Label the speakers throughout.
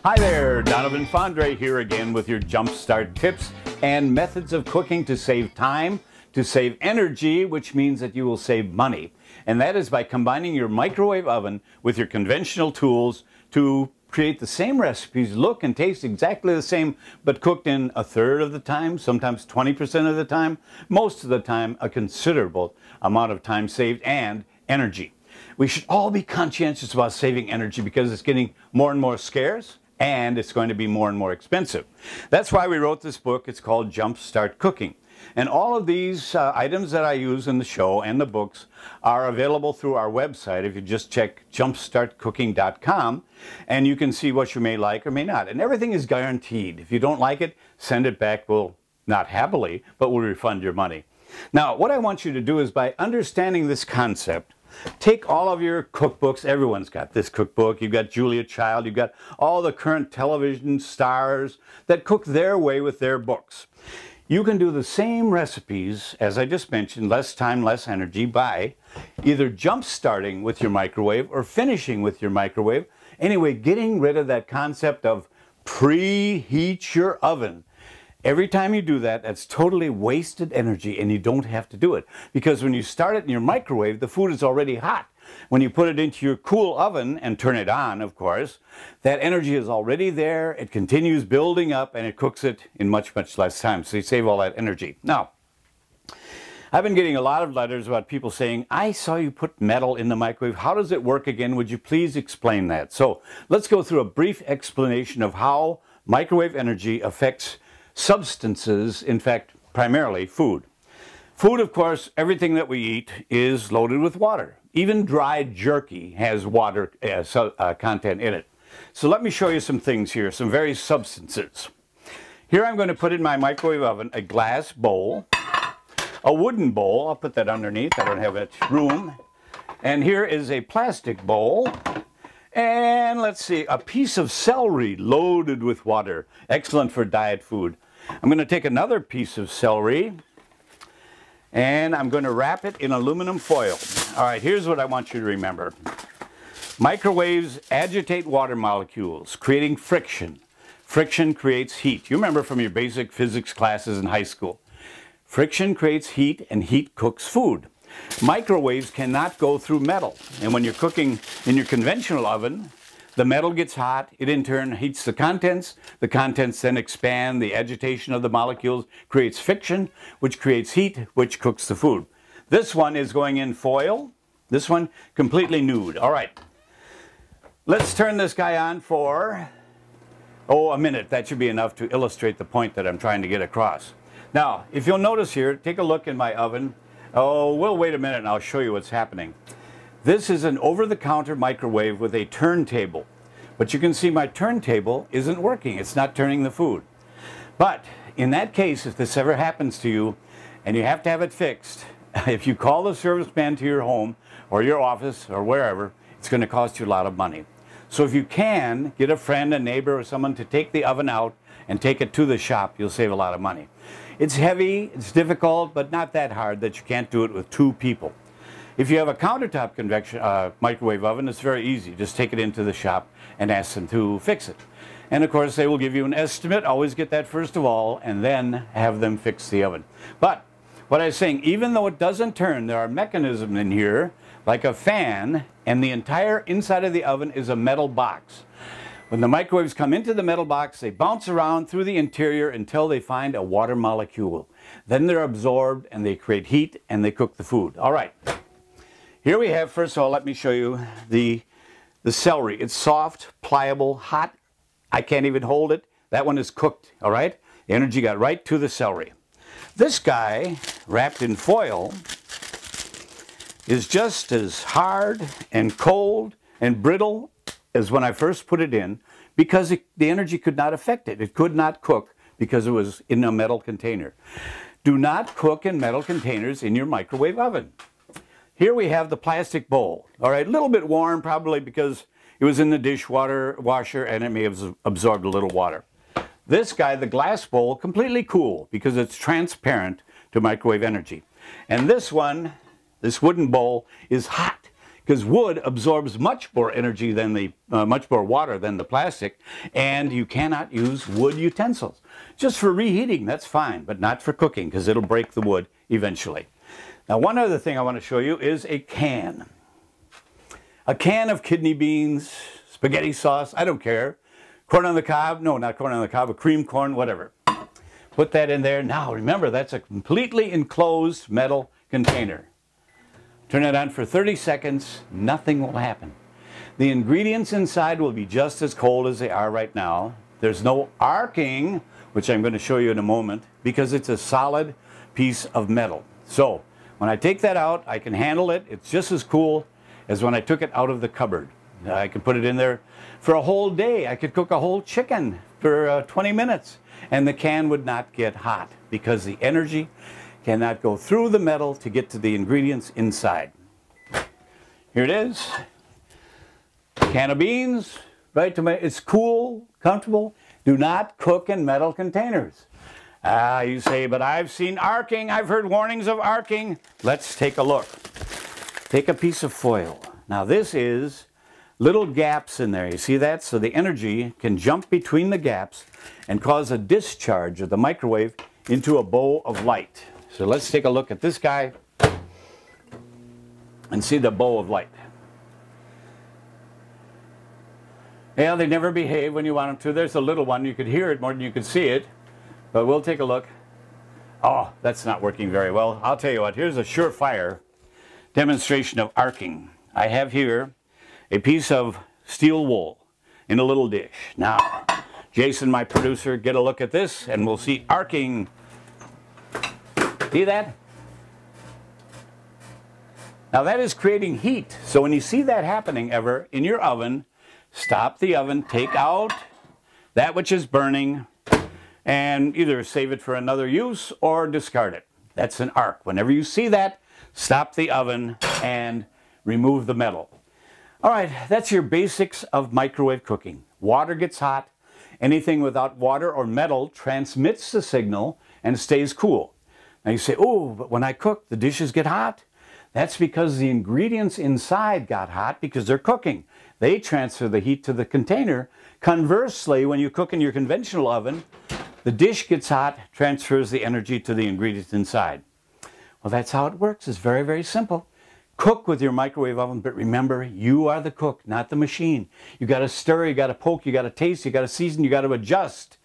Speaker 1: Hi there, Donovan here again with your JumpStart tips and methods of cooking to save time, to save energy, which means that you will save money. And that is by combining your microwave oven with your conventional tools to create the same recipes, look and taste exactly the same, but cooked in a third of the time, sometimes 20% of the time, most of the time a considerable amount of time saved and energy. We should all be conscientious about saving energy because it's getting more and more scarce and it's going to be more and more expensive. That's why we wrote this book. It's called JumpStart Cooking. And all of these items that I use in the show and the books are available through our website. If you just check jumpstartcooking.com, and you can see what you may like or may not. And everything is guaranteed. If you don't like it, send it back. We'll, not happily, but we'll refund your money. Now, what I want you to do is, by understanding this concept, take all of your cookbooks. Everyone's got this cookbook. You've got Julia Child. You've got all the current television stars that cook their way with their books. You can do the same recipes, as I just mentioned, less time, less energy, by either jump starting with your microwave or finishing with your microwave. Anyway, getting rid of that concept of preheat your oven. Every time you do that, that's totally wasted energy, and you don't have to do it. Because when you start it in your microwave, the food is already hot. When you put it into your cool oven and turn it on, of course, that energy is already there. It continues building up, and it cooks it in much, much less time. So you save all that energy. Now, I've been getting a lot of letters about people saying, I saw you put metal in the microwave. How does it work again? Would you please explain that? So let's go through a brief explanation of how microwave energy affects substances, in fact, primarily food. Food, of course, everything that we eat is loaded with water. Even dry jerky has water content in it. So let me show you some things here, some various substances. Here I'm going to put in my microwave oven a glass bowl, a wooden bowl. I'll put that underneath. I don't have much room. And here is a plastic bowl. And let's see, a piece of celery loaded with water. Excellent for diet food. I'm going to take another piece of celery and I'm going to wrap it in aluminum foil. All right, here's what I want you to remember. Microwaves agitate water molecules, creating friction. Friction creates heat. You remember from your basic physics classes in high school. Friction creates heat, and heat cooks food. Microwaves cannot go through metal. And when you're cooking in your conventional oven, the metal gets hot. It in turn heats the contents. The contents then expand. The agitation of the molecules creates friction, which creates heat, which cooks the food. This one is going in foil. This one completely nude. All right. Let's turn this guy on for, a minute. That should be enough to illustrate the point that I'm trying to get across. Now, if you'll notice here, take a look in my oven. Oh, we'll wait a minute and I'll show you what's happening. This is an over-the-counter microwave with a turntable. But you can see my turntable isn't working. It's not turning the food. But in that case, if this ever happens to you and you have to have it fixed, if you call the serviceman to your home or your office or wherever, it's going to cost you a lot of money. So if you can, get a friend, a neighbor, or someone to take the oven out and take it to the shop, you'll save a lot of money. It's heavy, it's difficult, but not that hard that you can't do it with 2 people. If you have a countertop convection microwave oven, it's very easy. Just take it into the shop and ask them to fix it. And of course, they will give you an estimate. Always get that first of all, and then have them fix the oven. But what I was saying, even though it doesn't turn, there are mechanisms in here, like a fan, and the entire inside of the oven is a metal box. When the microwaves come into the metal box, they bounce around through the interior until they find a water molecule. Then they're absorbed, and they create heat, and they cook the food. All right. Here we have, first of all, let me show you the celery. It's soft, pliable, hot. I can't even hold it. That one is cooked, all right? The energy got right to the celery. This guy, wrapped in foil, is just as hard and cold and brittle as when I first put it in, because the energy could not affect it. It could not cook because it was in a metal container. Do not cook in metal containers in your microwave oven. Here we have the plastic bowl. All right, a little bit warm, probably because it was in the dishwasher and it may have absorbed a little water. This guy, the glass bowl, completely cool because it's transparent to microwave energy. And this one, this wooden bowl, is hot because wood absorbs much more energy than the, much more water than the plastic, and you cannot use wood utensils. Just for reheating, that's fine, but not for cooking, because it'll break the wood eventually. Now, one other thing I want to show you is a can. A can of kidney beans, spaghetti sauce, I don't care. Corn on the cob, no, not corn on the cob, a cream corn, whatever. Put that in there. Now, remember, that's a completely enclosed metal container. Turn it on for 30 seconds, nothing will happen. The ingredients inside will be just as cold as they are right now. There's no arcing, which I'm going to show you in a moment, because it's a solid piece of metal. So, when I take that out, I can handle it. It's just as cool as when I took it out of the cupboard. I could put it in there for a whole day. I could cook a whole chicken for 20 minutes, and the can would not get hot because the energy cannot go through the metal to get to the ingredients inside. Here it is. Can of beans, right? It's cool, comfortable. Do not cook in metal containers. You say, but I've seen arcing. I've heard warnings of arcing. Let's take a look. Take a piece of foil. Now this is little gaps in there. You see that? So the energy can jump between the gaps and cause a discharge of the microwave into a bow of light. So let's take a look at this guy and see the bow of light. Yeah, they never behave when you want them to. There's a little one. You could hear it more than you could see it. But we'll take a look. Oh, that's not working very well. I'll tell you what. Here's a surefire demonstration of arcing. I have here a piece of steel wool in a little dish. Now, Jason, my producer, get a look at this and we'll see arcing. See that? Now that is creating heat. So when you see that happening ever in your oven, stop the oven, take out that which is burning, and either save it for another use or discard it. That's an arc. Whenever you see that, stop the oven and remove the metal. All right, that's your basics of microwave cooking. Water gets hot. Anything without water or metal transmits the signal and stays cool. Now you say, oh, but when I cook, the dishes get hot. That's because the ingredients inside got hot because they're cooking. They transfer the heat to the container. Conversely, when you cook in your conventional oven, the dish gets hot, transfers the energy to the ingredients inside. Well, that's how it works. It's very, very simple. Cook with your microwave oven, but remember, you are the cook, not the machine. You got to stir, you got to poke, you got to taste, you got to season, you got to adjust,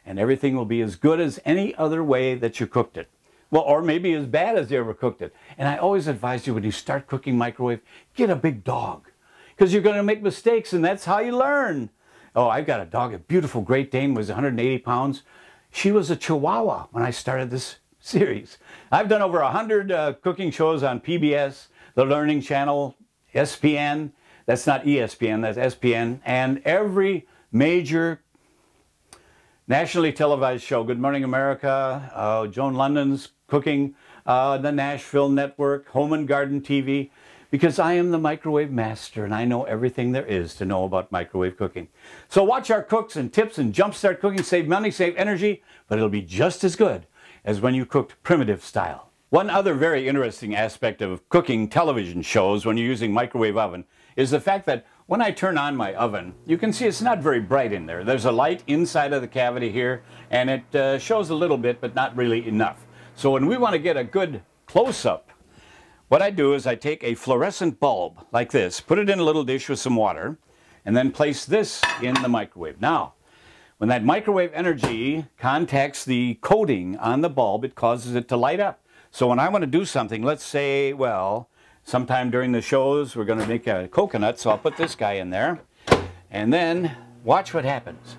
Speaker 1: and everything will be as good as any other way that you cooked it. Well, or maybe as bad as you ever cooked it. And I always advise you when you start cooking microwave, get a big dog, because you're going to make mistakes, and that's how you learn. Oh, I've got a dog, a beautiful Great Dane, was 180 pounds. She was a Chihuahua when I started this series. I've done over 100 cooking shows on PBS, the Learning Channel, SPN. That's not ESPN, that's SPN. And every major nationally televised show, Good Morning America, Joan London's cooking, the Nashville Network, Home and Garden TV, because I am the microwave master and I know everything there is to know about microwave cooking. So watch our cooks and tips and jumpstart cooking, save money, save energy, but it'll be just as good as when you cooked primitive style. One other very interesting aspect of cooking television shows when you're using microwave oven is the fact that when I turn on my oven, you can see it's not very bright in there. There's a light inside of the cavity here, and it shows a little bit, but not really enough. So when we want to get a good close-up, what I do is I take a fluorescent bulb like this, put it in a little dish with some water, and then place this in the microwave. Now, when that microwave energy contacts the coating on the bulb, it causes it to light up. So when I want to do something, let's say, well, sometime during the shows, we're going to make a coconut, so I'll put this guy in there. And then watch what happens.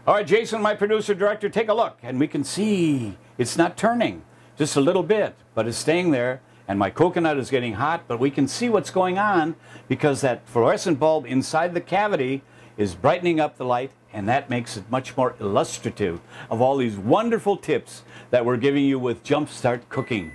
Speaker 1: All right, Jason, my producer, director, take a look. And we can see it's not turning, just a little bit, but it's staying there. And my coconut is getting hot, but we can see what's going on because that fluorescent bulb inside the cavity is brightening up the light, and that makes it much more illustrative of all these wonderful tips that we're giving you with JumpStart Cooking.